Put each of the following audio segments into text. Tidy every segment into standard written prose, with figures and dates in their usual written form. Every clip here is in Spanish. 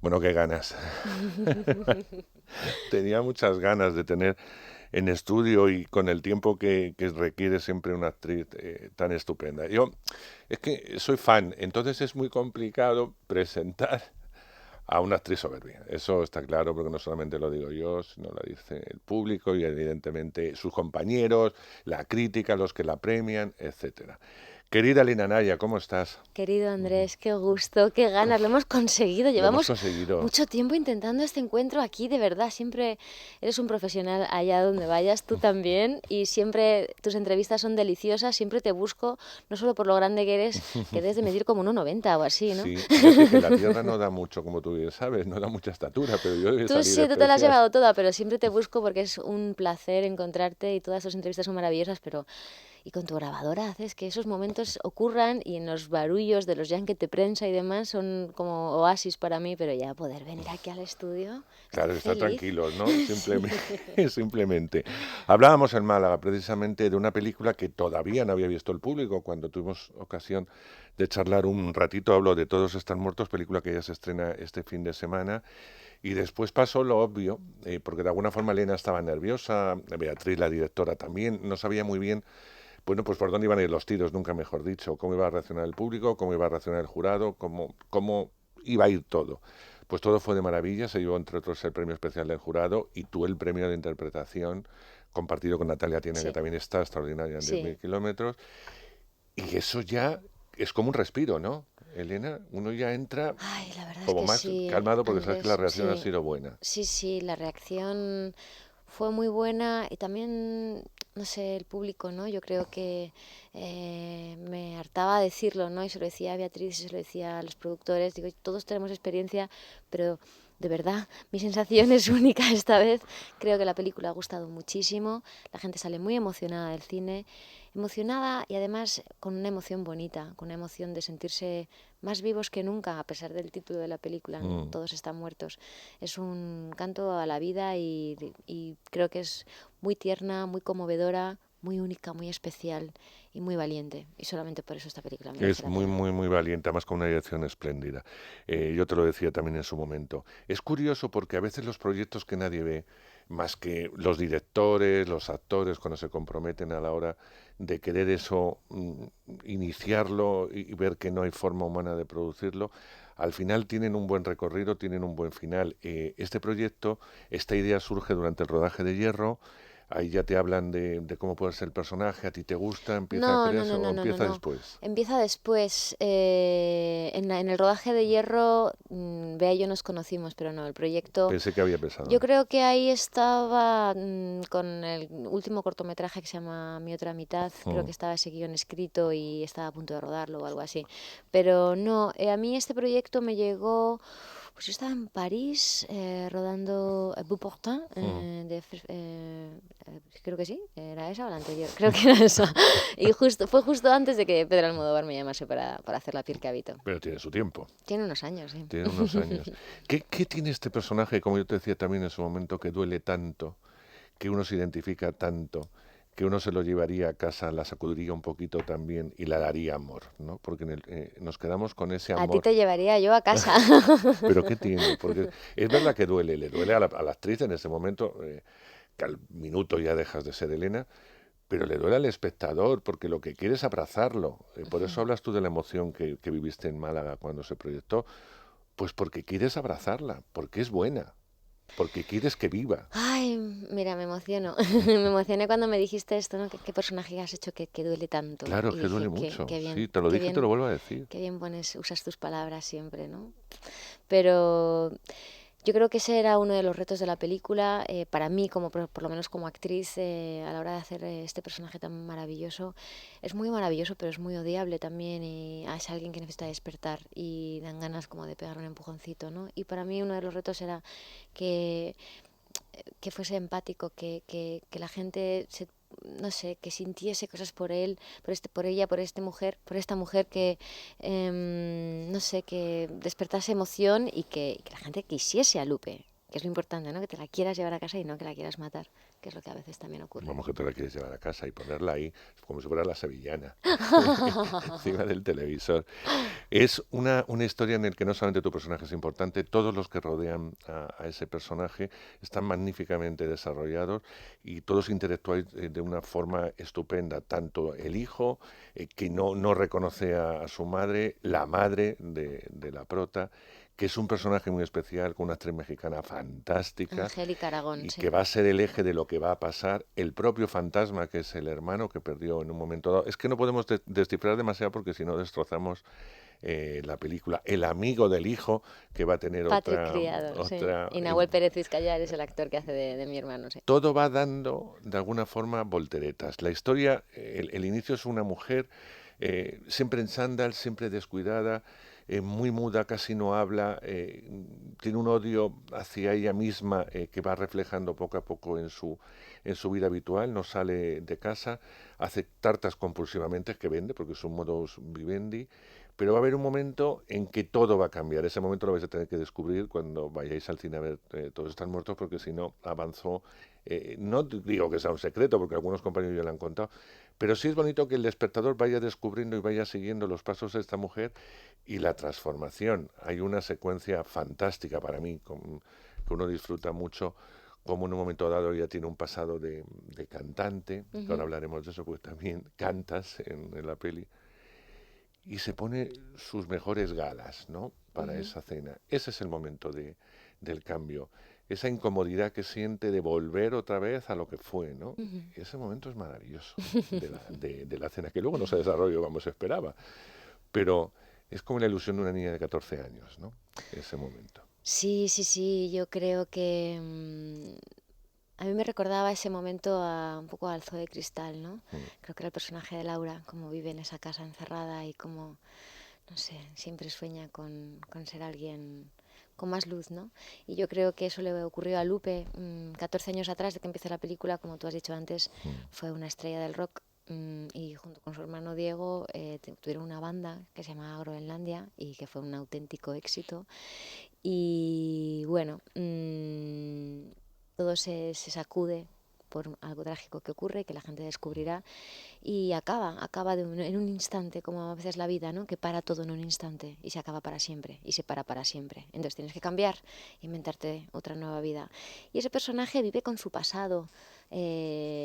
Bueno, qué ganas. Tenía muchas ganas de tener en estudio y con el tiempo que requiere siempre una actriz tan estupenda. Yo es que soy fan, entonces es muy complicado presentar a una actriz soberbia. Eso está claro porque no solamente lo digo yo, sino lo dice el público y evidentemente sus compañeros, la crítica, los que la premian, etcétera. Querida Lina Naya, ¿cómo estás? Querido Andrés, qué gusto, qué ganas, lo hemos conseguido. Lo hemos Llevamos conseguido. mucho tiempo intentando este encuentro aquí, de verdad. Siempre eres un profesional allá donde vayas, tú también, y siempre tus entrevistas son deliciosas. Siempre te busco, no solo por lo grande que debes de medir como 1,90 o así, ¿no? Sí, fíjate que la tierra no da mucho, como tú bien sabes, no da mucha estatura, pero yo he Tú salido sí, tú te la has especial. llevado toda, pero siempre te busco porque es un placer encontrarte y todas tus entrevistas son maravillosas, pero y con tu grabadora haces que esos momentos ocurran y en los barullos de los yankees de prensa y demás son como oasis para mí, pero ya poder venir aquí al estudio, estoy Claro, estar feliz. tranquilos, ¿no? Sí. Simplemente, simplemente. Hablábamos en Málaga precisamente de una película que todavía no había visto el público cuando tuvimos ocasión de charlar un ratito. Hablo de Todos están muertos, película que ya se estrena este fin de semana. Y después pasó lo obvio, porque de alguna forma Elena estaba nerviosa, Beatriz, la directora, también no sabía muy bien, bueno, pues por dónde iban a ir los tiros, nunca mejor dicho, cómo iba a reaccionar el público, cómo iba a reaccionar el jurado, cómo iba a ir todo. Pues todo fue de maravilla, se llevó entre otros el premio especial del jurado y tú el premio de interpretación compartido con Natalia Tiene, que Sí, también está extraordinaria en 10.000 sí. kilómetros. Y eso ya es como un respiro, ¿no? Elena, uno ya entra Ay, la verdad es como que más sí, calmado porque sabes que la Andrés, reacción ha sí, sido buena. sí, sí, la reacción fue muy buena y también, no sé, el público, ¿no? Yo creo que me hartaba decirlo, ¿no? Y se lo decía a Beatriz, y se lo decía a los productores, digo, todos tenemos experiencia, pero de verdad, mi sensación es única esta vez. Creo que la película ha gustado muchísimo, la gente sale muy emocionada del cine, emocionada y además con una emoción bonita, con una emoción de sentirse más vivos que nunca, a pesar del título de la película, ¿no? Mm. Todos están muertos. Es un canto a la vida y creo que es muy tierna, muy conmovedora, muy única, muy especial y muy valiente. Y solamente por eso esta película merece Es la muy, pena. muy, muy valiente, además con una dirección espléndida. Yo te lo decía también en su momento. Es curioso porque a veces los proyectos que nadie ve, más que los directores, los actores, cuando se comprometen a la hora de querer eso, iniciarlo y ver que no hay forma humana de producirlo, al final tienen un buen recorrido, tienen un buen final. Este proyecto, esta idea surge durante el rodaje de Hierro. Ahí ya te hablan de cómo puede ser el personaje, a ti te gusta, empieza a No, no, crearse no, o no, no, no, empieza no. después. Empieza después. En el rodaje de Hierro, Bea y yo nos conocimos, pero no, el proyecto. Pensé que había pesado. Yo creo que ahí estaba con el último cortometraje que se llama Mi otra mitad. Creo Mm. que estaba ese guión escrito y estaba a punto de rodarlo o algo así. Pero no, a mí este proyecto me llegó. Pues yo estaba en París rodando Beauportin, Mm. creo que sí, era esa o la anterior, creo que era esa. Y fue justo antes de que Pedro Almodóvar me llamase para hacer La piel que habito. Pero tiene su tiempo, Tiene unos años, sí. tiene unos años. ¿Qué tiene este personaje, como yo te decía también en su momento, que duele tanto, que uno se identifica tanto, que uno se lo llevaría a casa, la sacudiría un poquito también y le daría amor, ¿no? Porque nos quedamos con ese A ti amor. te llevaría yo a casa. Pero ¿qué tiene? Porque es verdad que duele, le duele a la actriz en ese momento, que al minuto ya dejas de ser Elena, pero le duele al espectador porque lo que quiere es abrazarlo. Por eso hablas tú de la emoción que viviste en Málaga cuando se proyectó. Pues porque quieres abrazarla, porque es buena, porque quieres que viva. Ay, mira, me emociono. Me emocioné cuando me dijiste esto, ¿no? ¿Qué personaje has hecho que duele tanto? Claro, es Y que dije, duele mucho. qué Sí, bien, te lo qué dije y te lo bien, vuelvo a decir. qué bien usas tus palabras siempre, ¿no? Pero yo creo que ese era uno de los retos de la película, para mí, como por lo menos como actriz, a la hora de hacer este personaje tan maravilloso. Es muy maravilloso, pero es muy odiable también y es alguien que necesita despertar y dan ganas como de pegar un empujoncito, ¿no? Y para mí uno de los retos era que, que fuese empático, que la gente se no sé, que sintiese cosas por él, por ella, por esta mujer que, no sé, que despertase emoción y que la gente quisiese a Lupe. que es lo importante, ¿no? Que te la quieras llevar a casa y no que la quieras matar, que es lo que a veces también ocurre. Vamos, que te la quieres llevar a casa y ponerla ahí, como si fuera la sevillana, encima del televisor. Es una historia en la que no solamente tu personaje es importante, todos los que rodean a ese personaje están magníficamente desarrollados y todos interactúan de una forma estupenda. Tanto el hijo, que no reconoce a su madre, la madre de la prota, que es un personaje muy especial, con una actriz mexicana fantástica Angélica Aragón, y sí. que va a ser el eje de lo que va a pasar. El propio fantasma, que es el hermano que perdió en un momento dado. Es que no podemos descifrar demasiado porque si no destrozamos la película. El amigo del hijo, que va a tener Patrick Criado, sí. otra Y Nahuel Pérez Vizcayar es el actor que hace de mi hermano, sí. todo va dando de alguna forma volteretas. La historia, el inicio es una mujer siempre en chándal, siempre descuidada, muy muda, casi no habla, tiene un odio hacia ella misma que va reflejando poco a poco en su vida habitual, no sale de casa, hace tartas compulsivamente que vende porque es un modus vivendi, pero va a haber un momento en que todo va a cambiar. Ese momento lo vais a tener que descubrir cuando vayáis al cine a ver Todos están muertos, porque si no avanzó. No digo que sea un secreto, porque algunos compañeros ya lo han contado, pero sí es bonito que el espectador vaya descubriendo y vaya siguiendo los pasos de esta mujer y la transformación. Hay una secuencia fantástica para mí, que uno disfruta mucho, como en un momento dado ella tiene un pasado de cantante, que ahora hablaremos de eso, porque también cantas en la peli, y se pone sus mejores galas, ¿no? Para esa cena. Ese es el momento del cambio. Esa incomodidad que siente de volver otra vez a lo que fue, ¿no? Ese momento es maravilloso de la cena, que luego no se desarrolló como se esperaba, pero es como la ilusión de una niña de 14 años, ¿no? Ese momento. Sí, sí, sí, yo creo que a mí me recordaba ese momento un poco al Zoo de Cristal, ¿no? Mm. Creo que era el personaje de Laura, cómo vive en esa casa encerrada y cómo, no sé, siempre sueña con ser alguien con más luz, ¿no? Y yo creo que eso le ocurrió a Lupe 14 años atrás de que empecé la película, como tú has dicho antes, fue una estrella del rock y junto con su hermano Diego tuvieron una banda que se llamaba Groenlandia y que fue un auténtico éxito. Y bueno, todo se sacude por algo trágico que ocurre, que la gente descubrirá y acaba en un instante, como a veces la vida, ¿no? Que para todo en un instante y se acaba para siempre y se para siempre. Entonces tienes que cambiar, inventarte otra nueva vida. Y ese personaje vive con su pasado,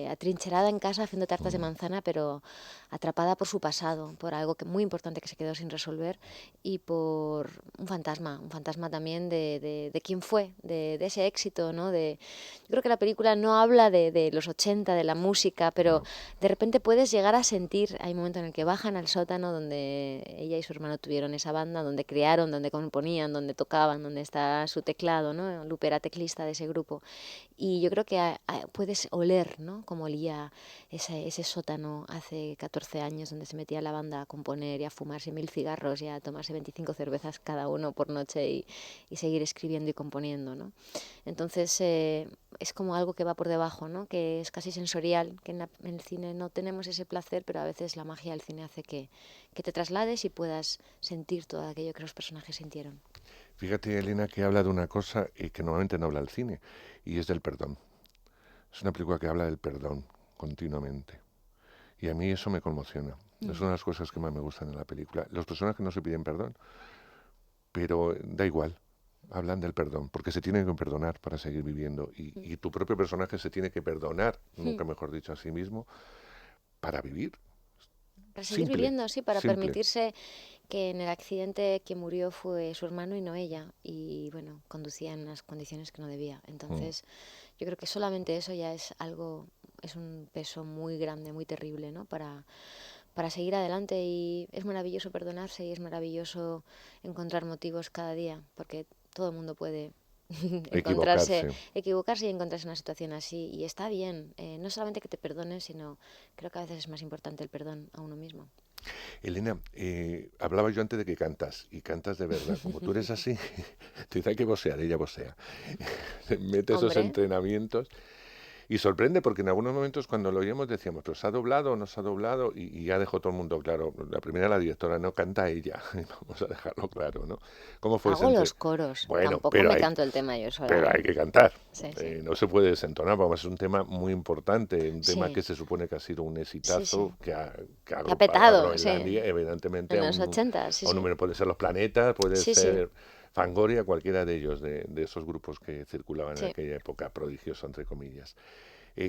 atrincherada en casa haciendo tartas de manzana, pero atrapada por su pasado, por algo muy importante que se quedó sin resolver y por un fantasma también de quién fue, de ese éxito, ¿no? Yo creo que la película no habla de los 80, de la música, pero de repente puedes llegar a sentir, hay un momento en el que bajan al sótano donde ella y su hermano tuvieron esa banda, donde crearon, donde componían, donde tocaban, donde está su teclado, ¿no? Lupe era teclista de ese grupo. Y yo creo que puedes oler, ¿no? Como olía ese sótano hace 14 años donde se metía la banda a componer y a fumarse 1000 cigarros y a tomarse 25 cervezas cada uno por noche y seguir escribiendo y componiendo, ¿no? Entonces es como algo que va por debajo, ¿no? Que es casi sensorial, que en el cine no tenemos ese placer, pero a veces la magia del cine hace que te traslades y puedas sentir todo aquello que los personajes sintieron. Fíjate, Elena, que habla de una cosa que normalmente no habla el cine, y es del perdón. Es una película que habla del perdón continuamente. Y a mí eso me conmociona. Es una de las cosas que más me gustan en la película. Los personajes no se piden perdón, pero da igual. Hablan del perdón, porque se tienen que perdonar para seguir viviendo. Y tu propio personaje se tiene que perdonar, nunca mejor dicho, a sí mismo, para vivir. Para seguir Simple, viviendo, sí, para simple. permitirse que en el accidente quien murió fue su hermano y no ella. Y bueno, conducía en las condiciones que no debía. Mm. Entonces, yo creo que solamente eso ya es algo, es un peso muy grande, muy terrible, ¿no? Para seguir adelante y es maravilloso perdonarse y es maravilloso encontrar motivos cada día, porque todo el mundo puede Equivocarse. equivocarse y encontrarse en una situación así y está bien, no solamente que te perdones, sino creo que a veces es más importante el perdón a uno mismo. Elena, hablaba yo antes de que cantas, y cantas de verdad. Como tú eres así, te dice hay que vocear, ella vocea. Mete esos Hombre, entrenamientos. Y sorprende porque en algunos momentos cuando lo oímos decíamos, pero ¿se ha doblado o no se ha doblado? Y ya dejó todo el mundo claro. La primera, la directora, no canta ella. Vamos a dejarlo claro, ¿no? ¿Cómo fue ese Hago entre...? los coros, Bueno, tampoco me canto el tema yo sola, pero ¿eh? hay que cantar. Sí, sí. No se puede desentonar, vamos, es un tema muy importante, un tema que Sí, se supone que ha sido un sí, exitazo, sí. que ha Que ha agrupado a petado, sí. Groenlandia, evidentemente, En los 80, sí, a un sí. número, puede ser Los Planetas, puede Sí, sí, ser Fangoria, cualquiera de ellos, de esos grupos que circulaban en sí. aquella época, prodigioso, entre comillas.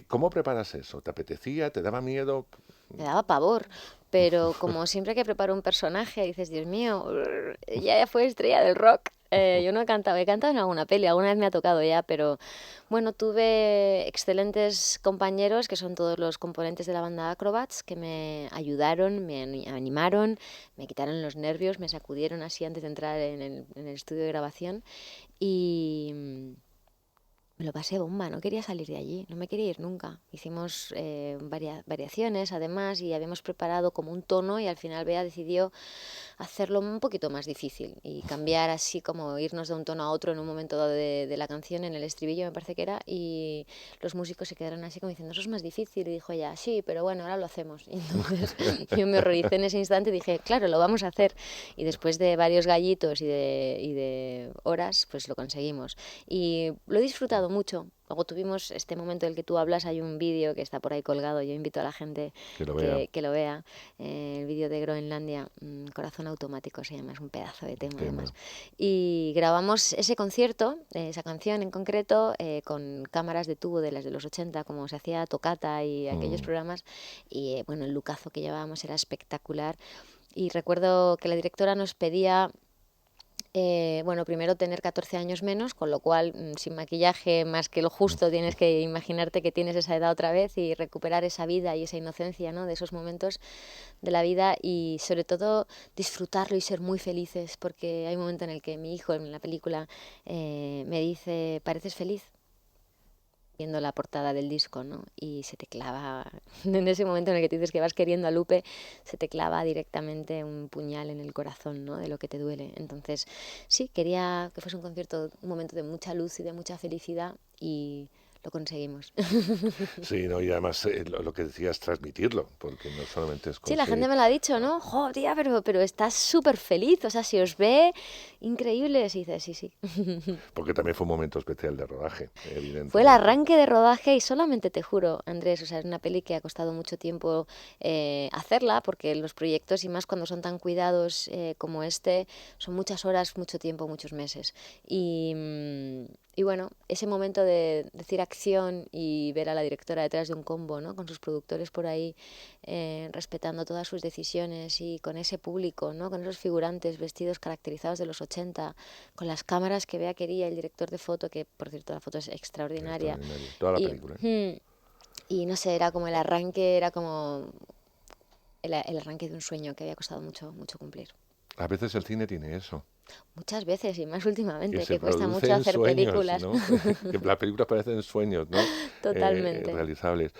¿Cómo preparas eso? ¿Te apetecía? ¿Te daba miedo? Me daba pavor, pero como siempre que preparo un personaje dices, Dios mío, ya fue estrella del rock. Yo no he cantado en alguna peli, alguna vez me ha tocado ya, pero bueno, tuve excelentes compañeros que son todos los componentes de la banda Acrobats que me ayudaron, me animaron, me quitaron los nervios, me sacudieron así antes de entrar en el estudio de grabación y me lo pasé bomba, no quería salir de allí, no me quería ir nunca. Hicimos variaciones además y habíamos preparado como un tono y al final Bea decidió hacerlo un poquito más difícil y cambiar así como irnos de un tono a otro en un momento dado de la canción, en el estribillo me parece que era, y los músicos se quedaron así como diciendo, eso es más difícil, y dijo ella, sí, pero bueno, ahora lo hacemos. Y entonces yo me horroricé en ese instante y dije, claro, lo vamos a hacer. Y después de varios gallitos y de horas, pues lo conseguimos. Y lo he disfrutado mucho. Luego tuvimos este momento del que tú hablas, hay un vídeo que está por ahí colgado, yo invito a la gente Que lo vea, que lo vea, el vídeo de Groenlandia, Corazón Automático se llama, es un pedazo de tema tema. además. Y grabamos ese concierto, esa canción en concreto, con cámaras de tubo de las de los 80, como se hacía Tocata y aquellos Mm. programas, y bueno, el lookazo que llevábamos era espectacular. Y recuerdo que la directora nos pedía bueno, primero tener 14 años menos, con lo cual sin maquillaje más que lo justo tienes que imaginarte que tienes esa edad otra vez y recuperar esa vida y esa inocencia, ¿no?, de esos momentos de la vida y sobre todo disfrutarlo y ser muy felices, porque hay un momento en el que mi hijo en la película me dice, pareces feliz, viendo la portada del disco, ¿no? Y se te clava, en ese momento en el que te dices que vas queriendo a Lupe, se te clava directamente un puñal en el corazón, ¿no?, de lo que te duele. Entonces, sí, quería que fuese un concierto, un momento de mucha luz y de mucha felicidad y lo conseguimos. Sí, ¿no? Y además lo que decías, transmitirlo, porque no solamente es Sí, la gente conseguir... me lo ha dicho, ¿no? Jo, tía, pero estás súper feliz, o sea, si os ve increíbles, y dices, sí, sí. Porque también fue un momento especial de rodaje, Fue el evidentemente. arranque de rodaje y solamente te juro, Andrés, o sea, es una peli que ha costado mucho tiempo hacerla porque los proyectos y más cuando son tan cuidados como este son muchas horas, mucho tiempo, muchos meses. Y bueno, ese momento de decir acción y ver a la directora detrás de un combo, ¿no?, con sus productores por ahí respetando todas sus decisiones y con ese público, ¿no?, con esos figurantes vestidos caracterizados de los 80, con las cámaras que Bea quería, el director de foto, que por cierto la foto es extraordinaria, Extraordinario. Toda la y, película. y no sé, era como el arranque, era como el arranque de un sueño que había costado mucho, mucho cumplir. A veces el cine tiene eso, Muchas veces y más que últimamente, se que cuesta mucho producen hacer sueños, películas. ¿no? Que las películas parecen sueños, ¿no? Totalmente. Realizables.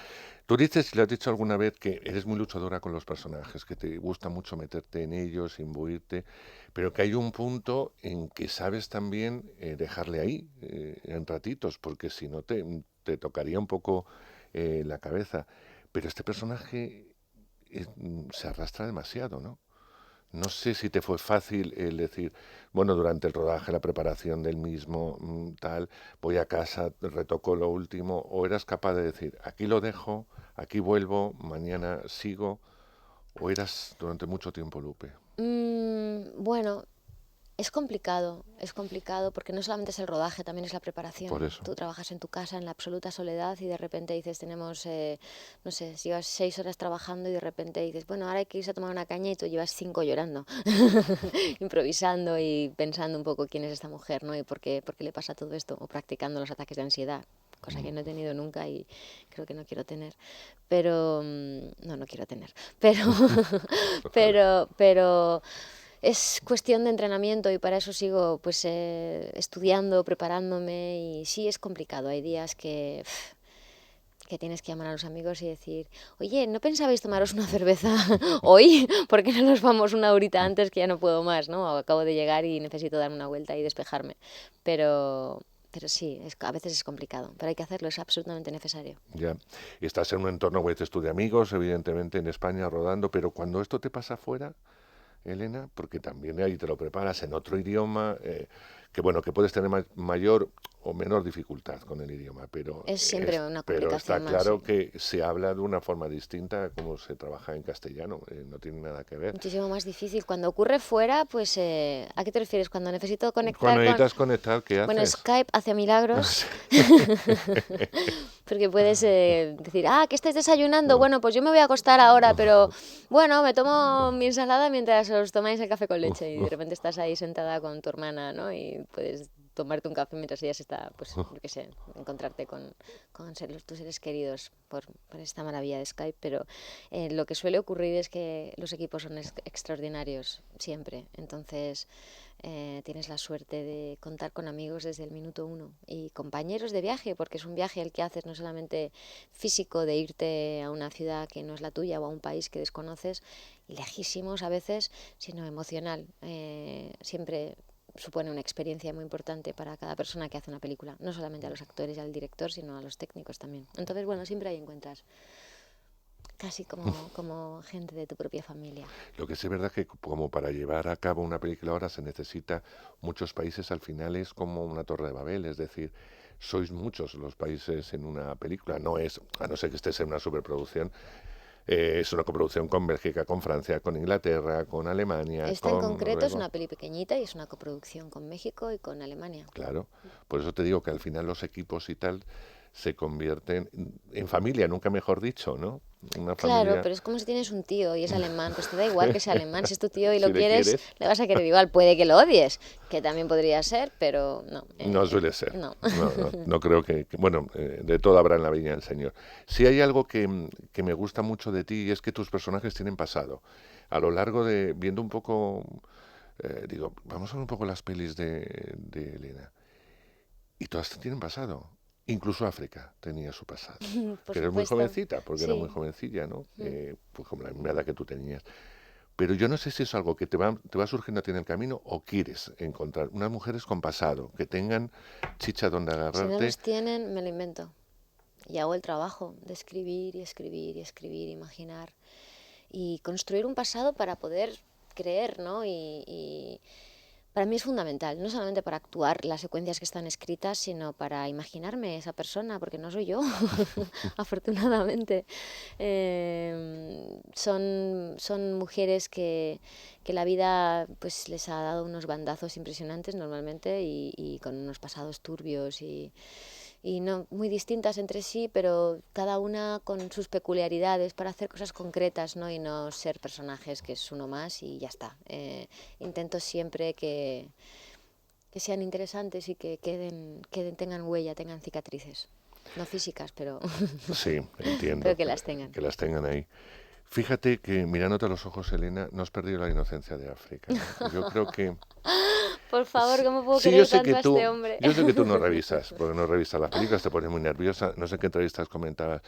Tú dices, y lo has dicho alguna vez, que eres muy luchadora con los personajes, que te gusta mucho meterte en ellos, imbuirte, pero que hay un punto en que sabes también dejarle ahí, en ratitos, porque si no te tocaría un poco la cabeza. Pero este personaje se arrastra demasiado, ¿no? No sé si te fue fácil el decir, bueno, durante el rodaje, la preparación del mismo, tal, voy a casa, retoco lo último, o eras capaz de decir, aquí lo dejo, aquí vuelvo, mañana sigo, o eras durante mucho tiempo Lupe. Bueno, es complicado porque no solamente es el rodaje, también es la Por preparación. eso. Tú trabajas en tu casa en la absoluta soledad y de repente dices, tenemos, no sé, si llevas 6 horas trabajando y de repente dices, bueno, ahora hay que irse a tomar una caña y tú llevas 5 llorando, improvisando y pensando un poco quién es esta mujer, ¿no? Y por qué le pasa todo esto, o practicando los ataques de ansiedad, cosa que no he tenido nunca y creo que no quiero tener. Pero, no, no quiero tener, pero, Ojalá. pero es cuestión de entrenamiento y para eso sigo pues estudiando, preparándome y sí es complicado. Hay días que tienes que llamar a los amigos y decir, oye, ¿no pensabais tomaros una cerveza hoy? ¿Por qué no nos vamos una horita antes que ya no puedo más, ¿no? Acabo de llegar y necesito darme una vuelta y despejarme. Pero Pero sí, a veces es complicado, pero hay que hacerlo, es absolutamente necesario. Ya. Estás en un entorno, como dices tú, de amigos, evidentemente en España rodando, pero cuando esto te pasa afuera, Elena, porque también ahí te lo preparas en otro idioma, que bueno, que puedes tener mayor o menor dificultad con el idioma, Es siempre una pero está complicación más, sí. claro que se habla de una forma distinta a como se trabaja en castellano, no tiene nada que ver. Muchísimo más difícil. Cuando ocurre fuera, pues, ¿a qué te refieres? Cuando necesito Cuando conectar con... necesitas conectar, ¿qué Bueno, haces? Skype hace milagros. Porque puedes decir, ¿qué estáis desayunando? Bueno, pues yo me voy a acostar ahora, pero bueno, me tomo mi ensalada mientras os tomáis el café con leche y de repente estás ahí sentada con tu hermana, ¿no? Y puedes tomarte un café mientras ella se está, pues, yo qué sé, encontrarte con tus seres queridos por esta maravilla de Skype, pero lo que suele ocurrir es que los equipos son extraordinarios siempre, entonces tienes la suerte de contar con amigos desde el minuto uno y compañeros de viaje, porque es un viaje el que haces no solamente físico de irte a una ciudad que no es la tuya o a un país que desconoces, lejísimos a veces, sino emocional. Siempre supone una experiencia muy importante para cada persona que hace una película, no solamente a los actores y al director, sino a los técnicos también. Entonces, bueno, siempre ahí encuentras casi como gente de tu propia familia. Lo que sí es verdad que como para llevar a cabo una película ahora se necesita muchos países, al final es como una torre de Babel, es decir, sois muchos los países en una película, no es, a no ser que estés en una superproducción, es una coproducción con Bélgica, con Francia, con Inglaterra, con Alemania, Esta en con concreto es Noruega. una peli pequeñita y es una coproducción con México y con Alemania. Claro, por eso te digo que al final los equipos y tal se convierten en familia, nunca mejor dicho, ¿no? Una Claro, familia, pero es como si tienes un tío y es alemán, pues te da igual que sea alemán, si es tu tío y si lo le quieres, quieres. le vas a querer igual, puede que lo odies, que también podría ser, pero no, No suele ser. no. No creo bueno, de todo habrá en la viña del Señor. Sí hay algo que me gusta mucho de ti y es que tus personajes tienen pasado. A lo largo de, viendo un poco, digo, vamos a ver un poco las pelis de Elena. Y todas tienen pasado. Incluso África tenía su pasado. Por Que eres muy supuesto, jovencita, porque era muy sí. jovencilla, ¿no? Pues como la misma edad que tú tenías. Pero yo no sé si es algo que te va surgiendo a ti en el camino o quieres encontrar unas mujeres con pasado, que tengan chicha donde Si no agarrarte. los tienen, me lo invento. Y hago el trabajo de escribir y escribir y escribir, imaginar y construir un pasado para poder creer, ¿no? Y para mí es fundamental, no solamente para actuar las secuencias que están escritas, sino para imaginarme esa persona, porque no soy yo, afortunadamente. Son mujeres que la vida pues les ha dado unos bandazos impresionantes normalmente y con unos pasados turbios y no muy distintas entre sí, pero cada una con sus peculiaridades para hacer cosas concretas, ¿no? Y no ser personajes que es uno más y ya está. Intento siempre que sean interesantes y que tengan huella, tengan cicatrices. No físicas, pero, Sí, pero entiendo, que las tengan. que las tengan ahí. Fíjate que mirándote a los ojos, Elena, no has perdido la inocencia de África. Yo creo que Por favor, sí, ¿cómo puedo sí, querer tanto a este hombre? yo sé que tú no revisas, porque no revisas las películas, te pones muy nerviosa. No sé en qué entrevistas comentabas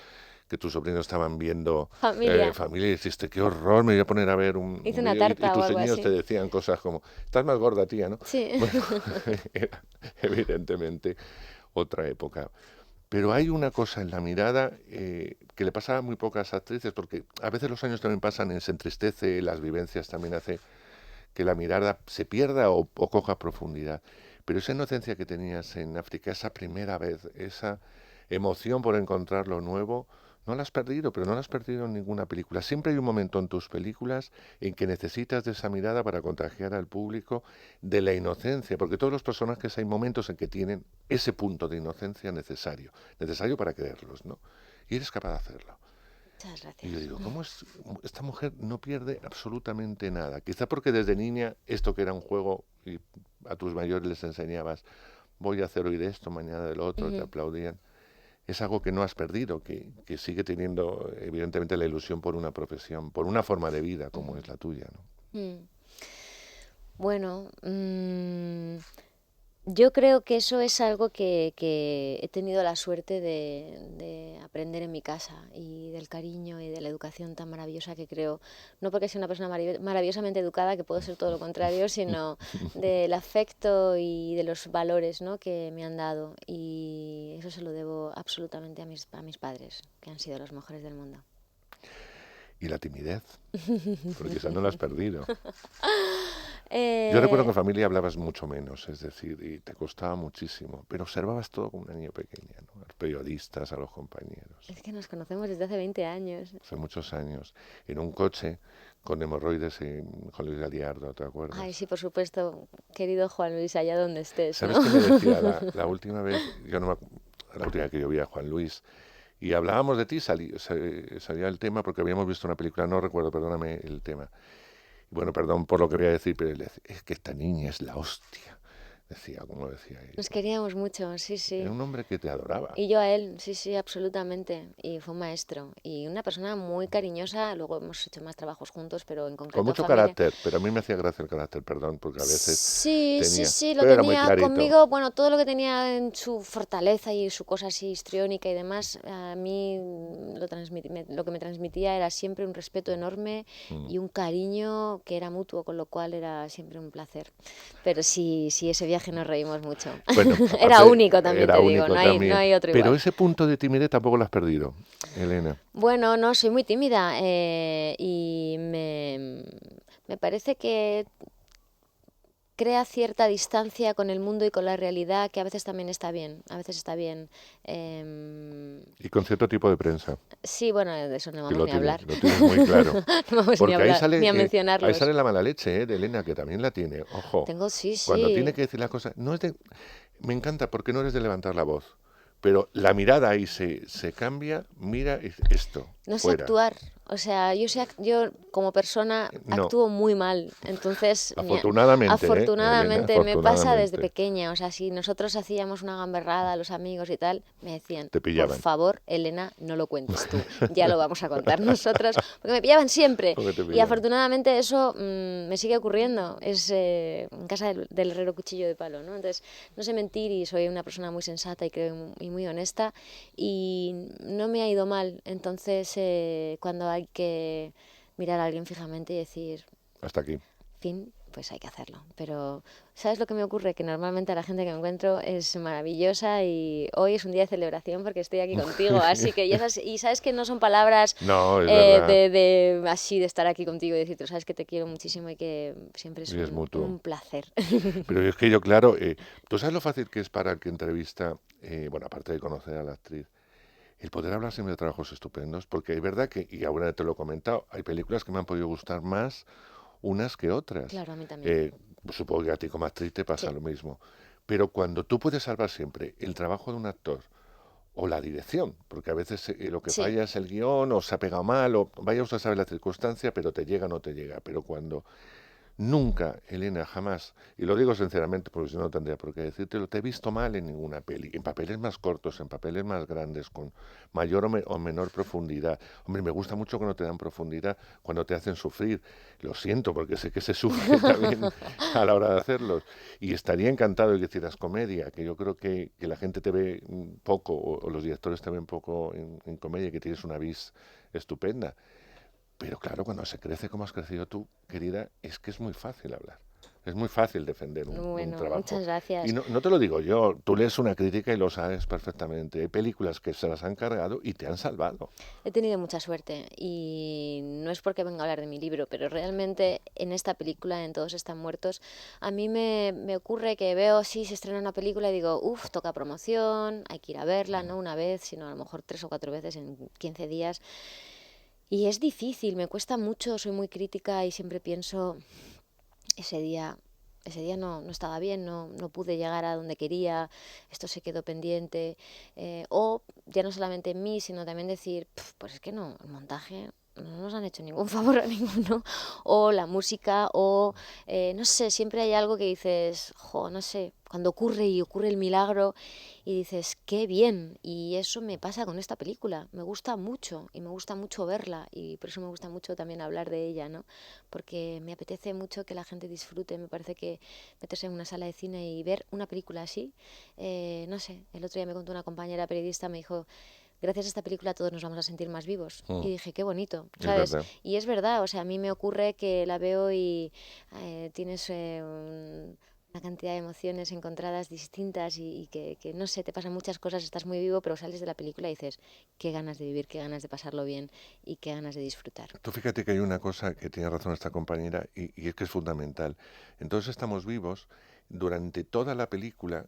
que tus sobrinos estaban viendo Familia. Familia y dijiste, qué horror, me voy a poner a ver Hice un una vídeo. Y tarta o tus algo niños te así. decían cosas como, estás más gorda, tía, ¿no? Sí. Bueno, era evidentemente otra época. Pero hay una cosa en la mirada que le pasa a muy pocas actrices, porque a veces los años también pasan, se entristece, las vivencias también hace que la mirada se pierda o coja profundidad. Pero esa inocencia que tenías en África, esa primera vez, esa emoción por encontrar lo nuevo, no la has perdido, pero no la has perdido en ninguna película. Siempre hay un momento en tus películas en que necesitas de esa mirada para contagiar al público de la inocencia, porque todos los personajes hay momentos en que tienen ese punto de inocencia necesario, necesario para creerlos, ¿no? Y eres capaz de hacerlo. Muchas Y yo gracias. digo, ¿cómo es? Esta mujer no pierde absolutamente nada. Quizá porque desde niña esto que era un juego y a tus mayores les enseñabas, voy a hacer hoy de esto, mañana del otro, te Ujú. aplaudían. Es algo que no has perdido, que sigue teniendo evidentemente la ilusión por una profesión, por una forma de vida como es la tuya, ¿no? Mm. Bueno, Yo creo que eso es algo que he tenido la suerte de aprender en mi casa y del cariño y de la educación tan maravillosa que creo, no porque sea una persona maravillosamente educada, que puedo ser todo lo contrario, sino del afecto y de los valores, ¿no?, que me han dado. Y eso se lo debo absolutamente a mis padres, que han sido los mejores del mundo. Y la timidez, porque esa no la has perdido. Yo recuerdo que Eh, en familia hablabas mucho menos, es decir, y te costaba muchísimo, pero observabas todo como una niña pequeña, ¿no? A los periodistas, a los compañeros. es que nos conocemos desde hace 20 años. Hace muchos años, en un coche con hemorroides en Juan Luis Galiardo, ¿te Ay, acuerdas? sí, por supuesto, querido Juan Luis, allá donde estés, ¿no? ¿Sabes qué me decía la última vez? Yo no me la última vez que yo vi a Juan Luis, y hablábamos de ti, salía el tema porque habíamos visto una película, no recuerdo, perdóname el tema. Bueno, perdón por lo que voy a decir, pero él decía, es que esta niña es la hostia, decía, como decía Nos ella. queríamos mucho, sí, Era sí. un hombre que te adoraba, Y yo a él, sí, sí, absolutamente. Y fue un maestro. Y una persona muy cariñosa. Luego hemos hecho más trabajos juntos, pero en con concreto mucho familia. carácter, pero a mí me hacía gracia el carácter, perdón, porque a veces Sí, sí, tenía, sí, lo pero era muy tenía clarito. conmigo. Bueno, todo lo que tenía en su fortaleza y su cosa así histriónica y demás, a mí lo que me transmitía era siempre un respeto enorme Mm. y un cariño que era mutuo, con lo cual era siempre un placer. Pero sí, sí, ese viaje nos reímos mucho. Bueno, Era aparte único también, era te digo, único no también, hay otro pero igual. ese punto de timidez tampoco lo has perdido, Elena. Bueno, no, soy muy tímida y me parece que crea cierta distancia con el mundo y con la realidad que a veces también está bien, a veces está bien. Y con cierto tipo de prensa, Sí, bueno, de eso no que vamos ni a hablar, lo tienes muy claro. no vamos ni a Porque hablar, ni a ahí mencionarlos. sale la mala leche, de Elena, que también la tiene. Ojo, Tengo, sí, cuando tiene sí, que decir las cosas, no es de, me encanta porque no eres de levantar la voz, pero la mirada ahí se cambia, mira esto, no sé fuera. actuar. O sea, yo como persona No, actúo muy mal. Entonces, afortunadamente, Elena, afortunadamente me pasa desde afortunadamente, pequeña. O sea, si nosotros hacíamos una gamberrada, los amigos y tal, me decían, te por pillaban. favor, Elena, no lo cuentes tú. Ya lo vamos a contar nosotros. Porque me pillaban siempre. Porque te Y pillaban. afortunadamente eso me sigue ocurriendo. Es en casa del herrero cuchillo de palo, ¿no? Entonces, no sé mentir y soy una persona muy sensata y creo y muy honesta. Y no me ha ido mal. Entonces, cuando hay que mirar a alguien fijamente y decir, Hasta aquí. fin, pues hay que hacerlo. Pero, ¿sabes lo que me ocurre? Que normalmente la gente que me encuentro es maravillosa y hoy es un día de celebración porque estoy aquí contigo. Así que ya sabes, y sabes que no son palabras No, es verdad. así de estar aquí contigo y decirte, sabes que te quiero muchísimo y que siempre es Y es mutuo. un placer. Pero es que yo, claro, tú sabes lo fácil que es para el que entrevista, bueno, aparte de conocer a la actriz, el poder hablar siempre de trabajos estupendos, porque es verdad que, y ahora te lo he comentado, hay películas que me han podido gustar más unas que otras. Claro, a mí también. Eh, Supongo que a ti como actriz te pasa Sí, lo mismo. Pero cuando tú puedes salvar siempre el trabajo de un actor o la dirección, porque a veces lo que sí. falla es el guión o se ha pegado mal o vaya usted a saber la circunstancia, pero te llega o no te llega. Pero cuando nunca, Elena, jamás, y lo digo sinceramente porque si no, no tendría por qué decírtelo, te he visto mal en ninguna peli, en papeles más cortos, en papeles más grandes, con mayor o menor profundidad. Hombre, me gusta mucho cuando te dan profundidad, cuando te hacen sufrir. Lo siento, porque sé que se sufre también a la hora de hacerlos. Y estaría encantado de que hicieras comedia, que yo creo que la gente te ve poco, o los directores te ven poco en comedia, que tienes una vis estupenda. Pero claro, cuando se crece como has crecido tú, querida, es que es muy fácil hablar. Es muy fácil defender un Bueno, trabajo. muchas Y gracias. no te lo digo yo, tú lees una crítica y lo sabes perfectamente. Hay películas que se las han cargado y te han salvado. He tenido mucha suerte y no es porque venga a hablar de mi libro, pero realmente en esta película, en Todos están muertos, a mí me ocurre que veo, sí, se estrena una película y digo, uff, toca promoción, hay que ir a verla, no una vez, sino a lo mejor 3 o 4 veces en 15 días. Y es difícil, me cuesta mucho, soy muy crítica y siempre pienso, ese día, ese día no estaba bien, no pude llegar a donde quería, esto se quedó pendiente. O ya no solamente en mí, sino también decir, pues es que no, el montaje no nos han hecho ningún favor a ninguno, o la música, o no sé, siempre hay algo que dices, jo, no sé, cuando ocurre y ocurre el milagro y dices, qué bien, y eso me pasa con esta película, me gusta mucho y me gusta mucho verla y por eso me gusta mucho también hablar de ella, ¿no? Porque me apetece mucho que la gente disfrute, me parece que meterse en una sala de cine y ver una película así, no sé, el otro día me contó una compañera periodista, me dijo, gracias a esta película todos nos vamos a sentir más vivos. Mm, Y dije, qué bonito, es ¿sabes? verdad. Y es verdad, o sea, a mí me ocurre que la veo y tienes una cantidad de emociones encontradas distintas y que, no sé, te pasan muchas cosas, estás muy vivo, pero sales de la película y dices, qué ganas de vivir, qué ganas de pasarlo bien y qué ganas de disfrutar. Tú fíjate que hay una cosa que tiene razón esta compañera y es que es fundamental. Entonces estamos vivos, durante toda la película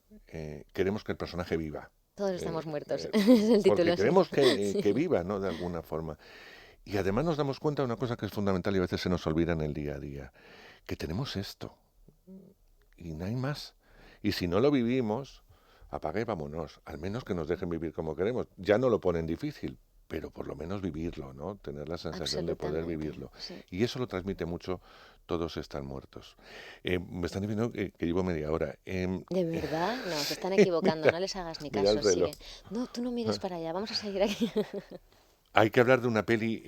queremos que el personaje viva. Todos eh, estamos muertos, eh, es el Porque título, sí. queremos que Sí. viva, ¿no? De alguna forma. Y además nos damos cuenta de una cosa que es fundamental y a veces se nos olvida en el día a día, que tenemos esto y no hay más. Y si no lo vivimos, apaga y vámonos. Al menos que nos dejen vivir como queremos. Ya no lo ponen difícil, pero por lo menos vivirlo, ¿no? Tener la sensación de poder Absolutamente, vivirlo. sí. Y eso lo transmite mucho Todos están muertos. Me están diciendo que llevo media hora. ¿De verdad? No, se están equivocando, Mira, no les hagas ni mira el caso, reloj. sigue. No, tú no mires para allá, vamos a seguir aquí. Hay que hablar de una peli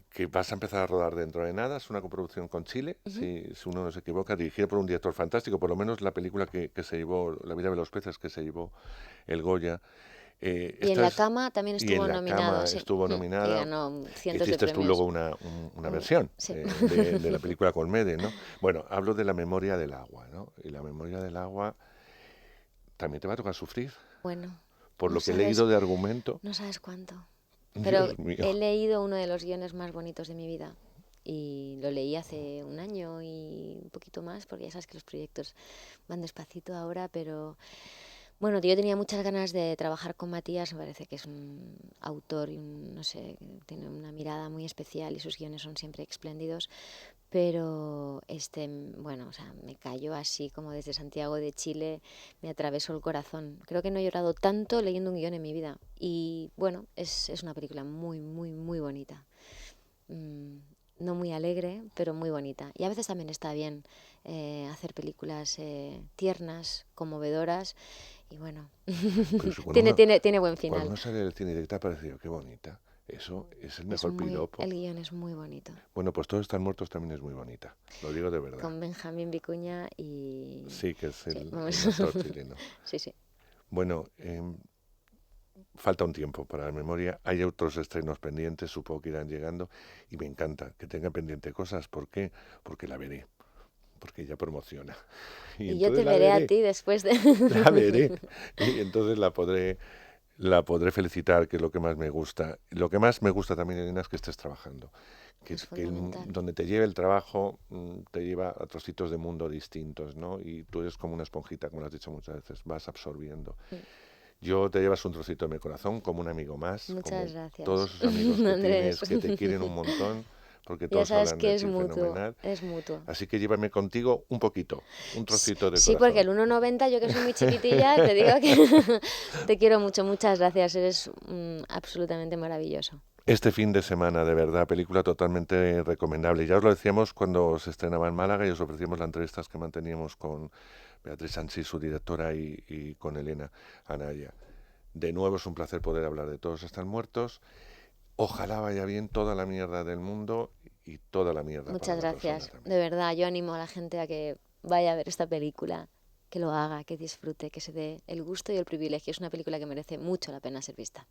que vas a empezar a rodar dentro de nada. Es una coproducción con Chile, Ujú. si uno no se equivoca, dirigida por un director fantástico, por lo menos la película que se llevó, La vida de los peces, que se llevó el Goya. Y en Esta la es, cama también y en estuvo la nominado, cama sí. estuvo Y nominada. ganó cientos de Hiciste tú luego premios. una Mm, versión sí. de la película Colmede, ¿no? Bueno, hablo de La memoria del agua, ¿no? Y La memoria del agua también te va a tocar sufrir, Bueno, por no lo que he sabes, leído de argumento. no sabes cuánto. Pero Dios mío. he leído uno de los guiones más bonitos de mi vida. Y lo leí hace un año y un poquito más, porque ya sabes que los proyectos van despacito ahora, pero bueno, yo tenía muchas ganas de trabajar con Matías, me parece que es un autor y no sé, tiene una mirada muy especial y sus guiones son siempre espléndidos, pero bueno, o sea, me cayó así como desde Santiago de Chile, me atravesó el corazón. Creo que no he llorado tanto leyendo un guión en mi vida y bueno, es una película muy, muy, muy bonita. Mm, no muy alegre, pero muy bonita. Y a veces también está bien hacer películas tiernas, conmovedoras y bueno, Pero si tiene buen cuando final. uno sale del cine y te ha parecido, qué bonita. Eso es el mejor piropo. El guión es muy bonito. Bueno, pues Todos están muertos también es muy bonita. Lo digo de verdad. Con Benjamín Vicuña y... Sí, que es Sí, el vamos. actor chileno. Sí, sí. Bueno, falta un tiempo para la memoria. Hay otros estrenos pendientes, supongo que irán llegando. Y me encanta que tenga pendiente cosas. ¿Por qué? Porque la veré. Porque ella promociona. Y Y yo entonces te la veré a veré. ti después de... La veré. Y entonces la podré felicitar, que es lo que más me gusta. Lo que más me gusta también, Elena, es que estés trabajando. Es fundamental. Donde te lleve el trabajo, te lleva a trocitos de mundo distintos, ¿no? Y tú eres como una esponjita, como lo has dicho muchas veces, vas absorbiendo. Yo te llevas un trocito de mi corazón como un amigo más, Muchas como gracias, todos esos amigos que Andrés. tienes que te quieren un montón, porque Ya todos sabes hablan de que es ti mutuo, fenomenal. es mutuo. Así que llévame contigo un poquito, un trocito de Sí, porque corazón. el 1,90, yo que soy muy chiquitilla, te digo que te quiero mucho, muchas gracias, eres absolutamente maravilloso. Este fin de semana, de verdad, película totalmente recomendable. Ya os lo decíamos cuando se estrenaba en Málaga y os ofrecíamos las entrevistas que manteníamos con Beatriz Sanchís, su directora, y con Elena Anaya. De nuevo es un placer poder hablar de Todos están muertos. Ojalá vaya bien toda la mierda del mundo y toda la mierda para Muchas la persona gracias, también. de verdad, yo animo a la gente a que vaya a ver esta película, que lo haga, que disfrute, que se dé el gusto y el privilegio. Es una película que merece mucho la pena ser vista.